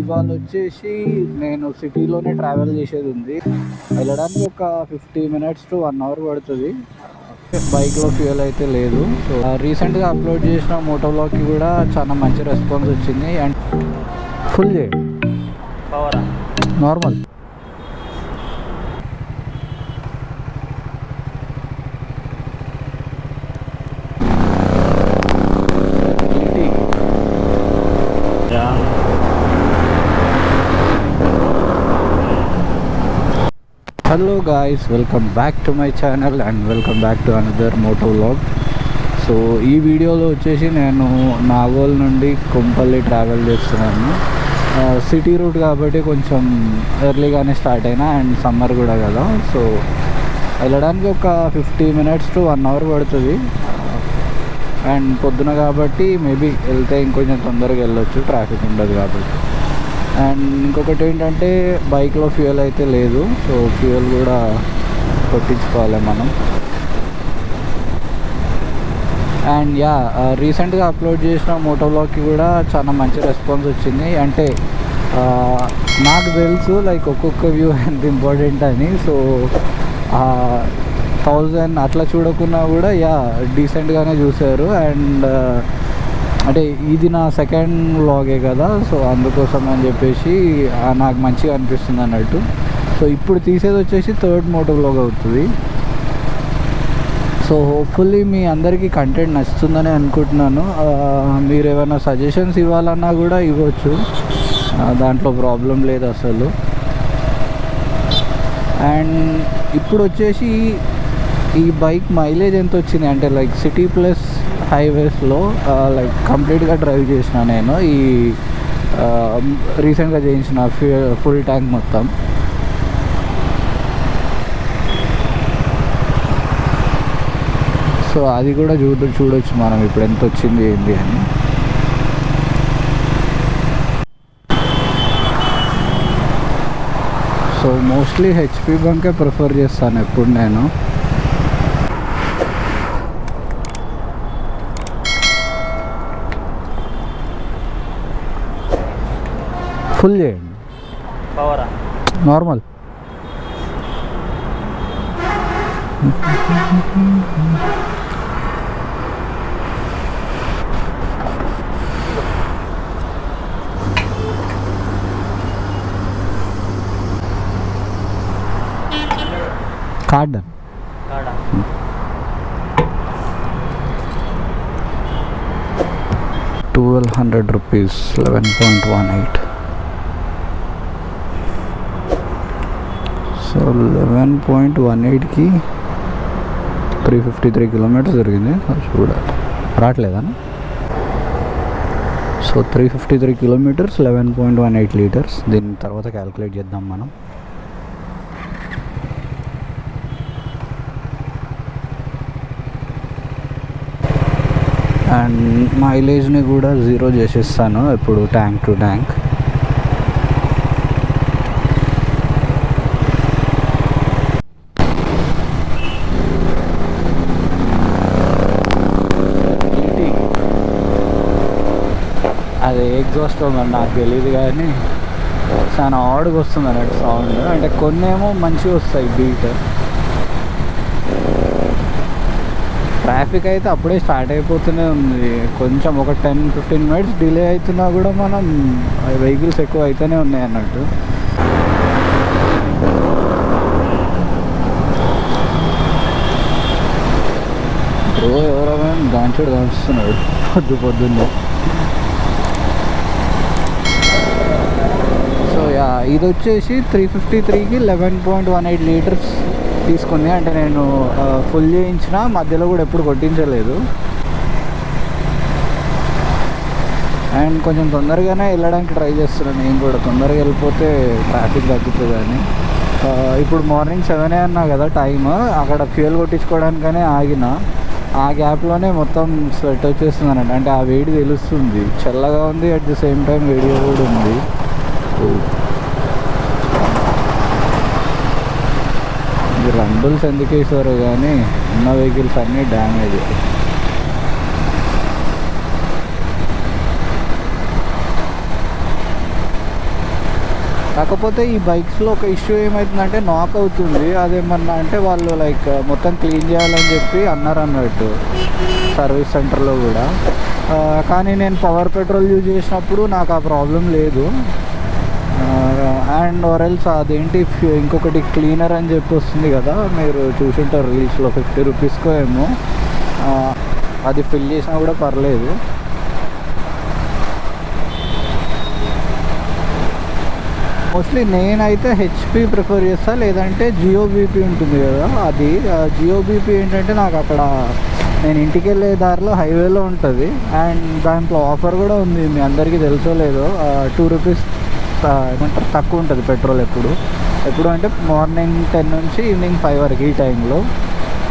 ఇవాళ వచ్చేసి నేను సిటీలోనే ట్రావెల్ చేసేది ఉంది. వెళ్ళడానికి ఒక 50 minutes to 1 hour పడుతుంది. బైక్లో ఫ్యూయల్ అయితే లేదు. సో రీసెంట్గా అప్లోడ్ చేసిన మోటోవ్లాగ్కి కూడా చాలా మంచి రెస్పాన్స్ వచ్చింది. అండ్ ఫుల్ చేయండి, normal. Hello guys, welcome back to my channel and welcome back to another motovlog. So ఈ వీడియోలో వచ్చేసి నేను నాగోల్ నుండి కొంపల్లి ట్రావెల్ చేస్తున్నాను. సిటీ రూట్ కాబట్టి కొంచెం ఎర్లీగానే స్టార్ట్ అయినా అండ్ సమ్మర్ కూడా కదా. సో వెళ్ళడానికి ఒక 50 minutes to 1 hour పడుతుంది. అండ్ పొద్దున కాబట్టి మేబీ వెళ్తే ఇంకొంచెం తొందరగా వెళ్ళొచ్చు, ట్రాఫిక్ ఉండదు కాబట్టి. అండ్ ఇంకొకటి ఏంటంటే బైక్లో ఫ్యూయల్ అయితే లేదు. సో ఫ్యూయల్ కూడా కొట్టించుకోవాలి మనం. అండ్ రీసెంట్గా అప్లోడ్ చేసిన మోటోవ్లాగ్కి కూడా చాలా మంచి రెస్పాన్స్ వచ్చింది. అంటే నాకు తెలుసు లైక్ ఒక్కొక్క వ్యూ ఎంత ఇంపార్టెంట్ అని. సో 1000 అట్లా చూడకున్నా కూడా డీసెంట్గానే చూశారు. అండ్ అంటే ఇది నా సెకండ్ వ్లాగే కదా, సో అందుకోసం అని చెప్పేసి నాకు మంచిగా అనిపిస్తుంది అన్నట్టు. సో ఇప్పుడు తీసేది వచ్చేసి థర్డ్ మోటోవ్లాగ్ అవుతుంది. సో హోప్ఫుల్లీ మీ అందరికీ కంటెంట్ నచ్చుతుందని అనుకుంటున్నాను. మీరు ఏమైనా సజెషన్స్ ఇవ్వాలన్నా కూడా ఇవ్వచ్చు, దాంట్లో ప్రాబ్లం లేదు అసలు. అండ్ ఇప్పుడు వచ్చేసి ఈ బైక్ మైలేజ్ ఎంత వచ్చింది అంటే లైక్ సిటీ ప్లస్ హైవేస్లో లైక్ కంప్లీట్గా డ్రైవ్ చేసిన నేను ఈ రీసెంట్గా చేయించిన ఫుల్ ట్యాంక్ మొత్తం. సో అది కూడా చూడొచ్చు మనం ఇప్పుడు ఎంత వచ్చింది ఏంటి అని. సో మోస్ట్లీ హెచ్పి బంకే ప్రిఫర్ చేస్తాను ఎప్పుడు నేను. ఫుల్ చేయండి, నార్మల్. Card 1200 rupees, 11.18. సో 11.18కి 353 kilometers జరిగింది. చూడాలి, రావట్లేదా? So 353 kilometers, 11.18 liters. దీని తర్వాత క్యాలిక్యులేట్ చేద్దాం మనం. అండ్ మైలేజ్ని కూడా 0 చేసేస్తాను ఇప్పుడు ట్యాంక్ టు ట్యాంక్. అది ఎగ్జాస్ట్ ఉందని నాకు తెలియదు కానీ చాలా ఆడుగా వస్తుంది అన్నట్టు సౌండ్. అంటే కొన్నేమో మంచిగా వస్తాయి బీట్. ట్రాఫిక్ అయితే అప్పుడే స్టార్ట్ అయిపోతూనే ఉంది. కొంచెం ఒక 10-15 minutes డిలే అవుతున్నా కూడా మనం వెహికల్స్ ఎక్కువ అయితేనే ఉన్నాయి అన్నట్టు. బ్రో ఎవరైనా దాంచుడు దాంచుతున్నాడు పొద్దున్నే. సో ఇది వచ్చేసి 353కి 11.18 liters తీసుకుంది. అంటే నేను ఫుల్ చేయించిన, మధ్యలో కూడా ఎప్పుడు కొట్టించలేదు. అండ్ కొంచెం తొందరగానే వెళ్ళడానికి ట్రై చేస్తున్నాను నేను కూడా. తొందరగా వెళ్ళిపోతే ట్రాఫిక్ తగ్గుతుంది అని. ఇప్పుడు మార్నింగ్ 7 అన్నా కదా టైమ్. అక్కడ ఫ్యూయల్ కొట్టించుకోవడానికనే ఆగిన. ఆ గ్యాప్లోనే మొత్తం స్వెట్ వచ్చేస్తుంది అన్నట్టు. అంటే ఆ వేడి తెలుస్తుంది, చల్లగా ఉంది, అట్ ది సేమ్ టైం వేడిగా కూడా ఉంది. రంబుల్స్ ఎందుకు వేసారు కానీ ఉన్న వెహికల్స్ అన్నీ డ్యామేజ్. కాకపోతే ఈ బైక్స్లో ఒక ఇష్యూ ఏమవుతుందంటే నాక్ అవుతుంది. అదేమన్నా అంటే వాళ్ళు లైక్ మొత్తం క్లీన్ చేయాలని చెప్పి అన్నారు అన్నట్టు సర్వీస్ సెంటర్లో కూడా. కానీ నేను పవర్ పెట్రోల్ యూజ్ చేసినప్పుడు నాకు ఆ ప్రాబ్లం లేదు. అండ్ ఆర్ఎల్స్ అదేంటి ఇంకొకటి క్లీనర్ అని చెప్పి వస్తుంది కదా, మీరు చూసుంటారు రీల్స్లో, 50 రూపీస్కో ఏమో. అది ఫిల్ చేసినా కూడా పర్లేదు. మోస్ట్లీ నేనైతే హెచ్పి ప్రిఫర్ చేస్తాను, లేదంటే జియో బీపీ ఉంటుంది కదా అది. జియో బీపీ ఏంటంటే నాకు అక్కడ నేను ఇంటికి వెళ్ళే దారిలో హైవేలో ఉంటుంది. అండ్ దాంట్లో ఆఫర్ కూడా ఉంది, మీ అందరికీ తెలుసో లేదో. 2 రూపీస్ ఏమంటారు తక్కువ ఉంటుంది పెట్రోల్ ఎప్పుడు అంటే మార్నింగ్ 10 నుంచి ఈవినింగ్ 5 వరకు ఈ టైంలో.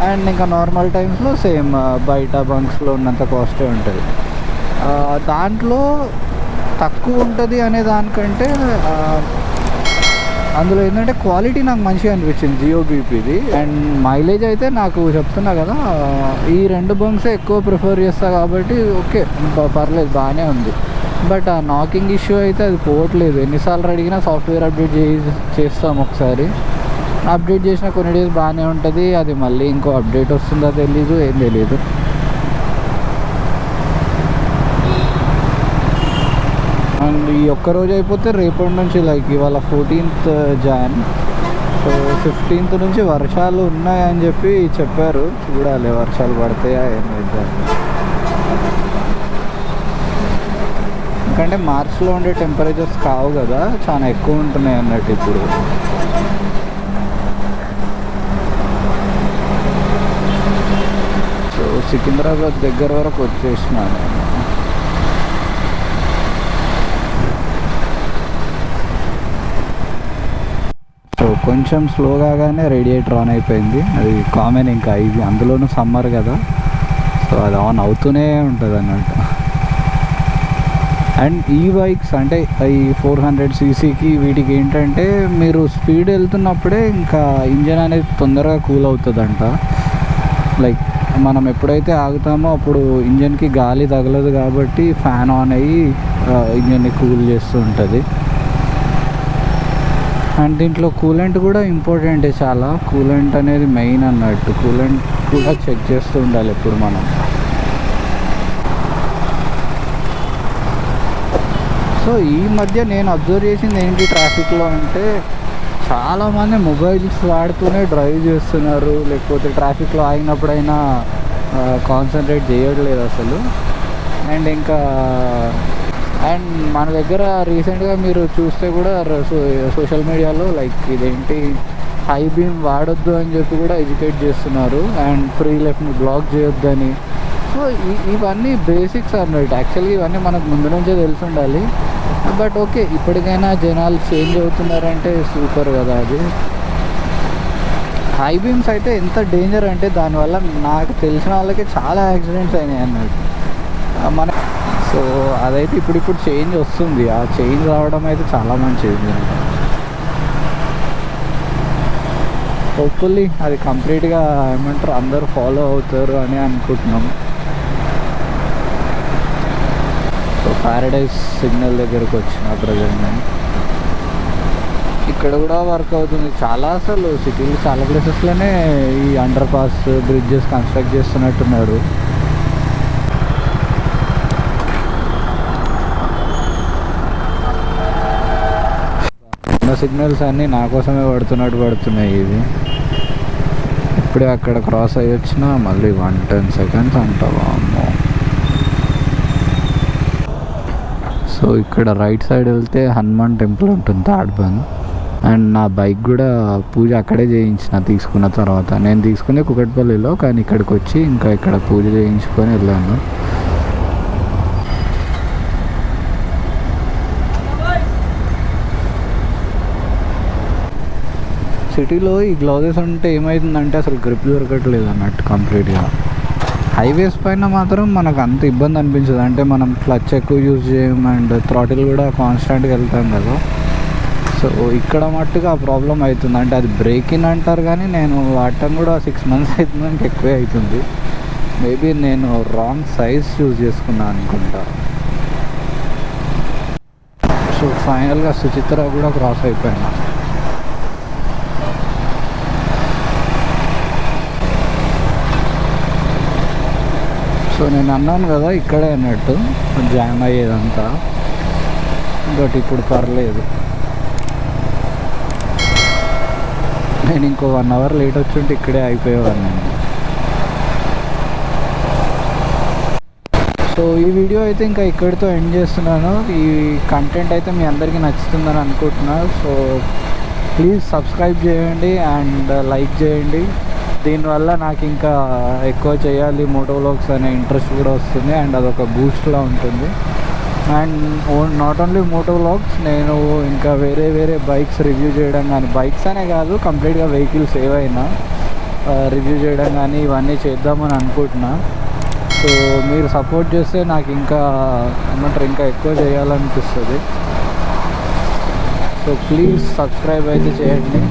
అండ్ ఇంకా నార్మల్ టైమ్స్లో సేమ్ బయట బంక్స్లో ఉన్నంత కాస్టే ఉంటుంది. దాంట్లో తక్కువ ఉంటుంది అనే దానికంటే అందులో ఏంటంటే క్వాలిటీ నాకు మంచిగా అనిపించింది జియో బీపీది. అండ్ మైలేజ్ అయితే నాకు చెప్తున్నా కదా, ఈ 2 బంక్సే ఎక్కువ ప్రిఫర్ చేస్తా కాబట్టి ఓకే పర్లేదు బాగానే ఉంది. బట్ ఆ నాకింగ్ ఇష్యూ అయితే అది పోవట్లేదు. ఎన్నిసార్లు అడిగినా సాఫ్ట్వేర్ అప్డేట్ చేస్తాం ఒకసారి. అప్డేట్ చేసిన కొన్ని డేస్ బాగానే ఉంటుంది, అది మళ్ళీ ఇంకో అప్డేట్ వస్తుందో తెలీదు, ఏం తెలీదు. అండ్ ఈ ఒక్కరోజు అయిపోతే రేపటి నుంచి లైక్ ఇవాళ 14th Jan, సో 15th నుంచి వర్షాలు ఉన్నాయని చెప్పి చెప్పారు. చూడాలి వర్షాలు పడతాయా ఏమైతే. ఎందుకంటే మార్చ్లో ఉండే టెంపరేచర్స్ కావు కదా, చాలా ఎక్కువ ఉంటున్నాయి అన్నట్టు ఇప్పుడు. సో సికింద్రాబాద్ దగ్గర వరకు వచ్చేసినాను. సో కొంచెం స్లోగానే రేడియేటర్ ఆన్ అయిపోయింది. అది కామన్, ఇంకా ఇది అందులోనూ సమ్మర్ కదా, సో అది ఆన్ అవుతూనే ఉంటుంది అన్నట్టు. అండ్ ఈ బైక్స్ అంటే ఈ 400cc వీటికి ఏంటంటే మీరు స్పీడ్ వెళ్తున్నప్పుడే ఇంకా ఇంజన్ అనేది తొందరగా కూల్ అవుతుందంట. లైక్ మనం ఎప్పుడైతే ఆగుతామో అప్పుడు ఇంజన్కి గాలి తగలదు కాబట్టి ఫ్యాన్ ఆన్ అయ్యి ఇంజన్ని కూల్ చేస్తూ ఉంటుంది. అండ్ దీంట్లో కూలెంట్ కూడా ఇంపార్టెంటే చాలా. కూలెంట్ అనేది మెయిన్ అన్నట్టు. కూలెంట్ కూడా చెక్ చేస్తూ ఉండాలి ఎప్పుడు మనం. సో ఈ మధ్య నేను అబ్జర్వ్ చేసింది ఏంటి ట్రాఫిక్లో అంటే, చాలామంది మొబైల్స్ వాడుతూనే డ్రైవ్ చేస్తున్నారు, లేకపోతే ట్రాఫిక్లో ఆగినప్పుడైనా కాన్సన్ట్రేట్ చేయట్లేదు అసలు. అండ్ మన దగ్గర రీసెంట్గా మీరు చూస్తే కూడా సోషల్ మీడియాలో లైక్ ఇదేంటి హై బీమ్ వాడొద్దు అని చెప్పి కూడా ఎడ్యుకేట్ చేస్తున్నారు. అండ్ ఫ్రీ లెఫ్ట్ని బ్లాక్ చేయొద్దని. సో ఇవన్నీ బేసిక్స్ అన్నట్టు. యాక్చువల్గా ఇవన్నీ మనకు ముందు నుంచే తెలిసి ఉండాలి. బట్ ఓకే, ఇప్పటికైనా జనాలు చేంజ్ అవుతున్నారంటే సూపర్ కదా అది. హై బీమ్స్ అయితే ఎంత డేంజర్ అంటే దానివల్ల నాకు తెలిసిన వాళ్ళకి చాలా యాక్సిడెంట్స్ అయినాయి అన్నట్టు మన. సో అదైతే ఇప్పుడు చేంజ్ వస్తుంది. ఆ చేంజ్ రావడం అయితే చాలా మంచిది. హోప్ఫుల్లీ అది కంప్లీట్గా ఏమంటారు అందరూ ఫాలో అవుతారు అని అనుకుంటున్నాం. సో ప్యారడైజ్ సిగ్నల్ దగ్గరకు వచ్చిన ప్రజెంట్ ఇక్కడ కూడా వర్క్ అవుతుంది చాలా. అసలు సిటీలో చాలా ప్లేసెస్లోనే ఈ అండర్ పాస్ బ్రిడ్జెస్ కన్స్ట్రక్ట్ చేస్తున్నట్టున్నారు. సిగ్నల్స్ అన్నీ నా కోసమే పడుతున్నాయి. ఇది ఇప్పుడే అక్కడ క్రాస్ అయ్యి వచ్చినా మళ్ళీ 110 seconds అంటావా అమ్మో. సో ఇక్కడ రైట్ సైడ్ వెళ్తే హనుమాన్ టెంపుల్ ఉంటుంది తాడ్బంద్. అండ్ నా బైక్ కూడా పూజ అక్కడే చేయించిన తీసుకున్న తర్వాత. నేను తీసుకునే కుకట్పల్లిలో, కానీ ఇక్కడికి వచ్చి ఇంకా ఇక్కడ పూజ చేయించుకొని వెళ్ళాను. సిటీలో ఈ గ్లౌజెస్ ఉంటే ఏమవుతుందంటే అసలు గ్రిప్ దొరకట్లేదు అన్నట్టు కంప్లీట్గా. హైవేస్ పైన మాత్రం మనకు అంత ఇబ్బంది అనిపించదు, అంటే మనం క్లచ్ ఎక్కువ యూజ్ చేయం అండ్ థ్రాటిల్ కూడా కాన్స్టెంట్గా వెళ్తాం కదా. సో ఇక్కడ మట్టుగా ఆ ప్రాబ్లం అవుతుంది. అంటే అది బ్రేక్ ఇన్ అంటారు కానీ నేను వాడటం కూడా 6 months అవుతుంది, ఇంకా ఎక్కువే అవుతుంది. మేబీ నేను రాంగ్ సైజ్ యూజ్ చేసుకున్నాను అనుకుంటా. సో ఫైనల్గా సుచిత్ర కూడా క్రాస్ అయిపోయినా. సో నేను అన్నాను కదా ఇక్కడే అన్నట్టు జామ్ అయ్యేదంతా, బట్ ఇప్పుడు పర్లేదు. నేను ఇంకో 1 అవర్ లేట్ వచ్చుంటే ఇక్కడే అయిపోయేవాడిని నేను. సో ఈ వీడియో అయితే ఇంకా ఇక్కడితో ఎండ్ చేస్తున్నాను. ఈ కంటెంట్ అయితే మీ అందరికీ నచ్చుతుందని అనుకుంటున్నాను. సో ప్లీజ్ సబ్స్క్రైబ్ చేయండి అండ్ లైక్ చేయండి. దీనివల్ల నాకు ఇంకా ఎక్కువ చేయాలి మోటో వ్లాగ్స్ అనే ఇంట్రెస్ట్ కూడా వస్తుంది అండ్ అదొక బూస్ట్లా ఉంటుంది. And not only moto vlogs, నేను ఇంకా వేరే బైక్స్ రివ్యూ చేయడం కానీ, బైక్స్ అనే కాదు కంప్లీట్గా వెహికల్స్ ఏవైనా రివ్యూ చేయడం కానీ ఇవన్నీ చేద్దామని అనుకుంటున్నా. సో మీరు సపోర్ట్ చేస్తే నాకు ఇంకా ఇంకా ఎక్కువ చేయాలనిపిస్తుంది. సో ప్లీజ్ సబ్స్క్రైబ్ అయితే చేయండి.